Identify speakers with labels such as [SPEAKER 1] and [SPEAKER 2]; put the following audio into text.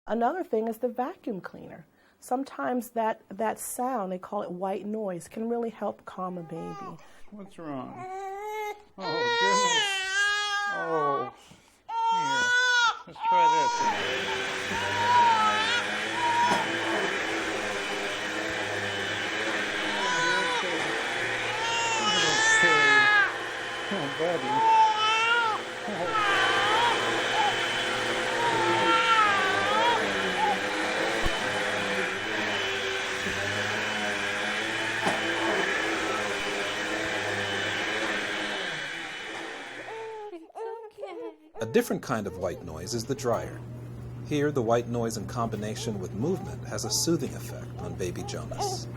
[SPEAKER 1] Another thing is the vacuum cleaner. Sometimes that sound, they call it white noise, can really help calm a baby.
[SPEAKER 2] What's wrong? Oh, goodness. Oh, here. Let's try this. Okay. Oh, buddy. Oh.
[SPEAKER 3] A different kind of white noise is the dryer. Here, the white noise in combination with movement has a soothing effect on baby Jonas.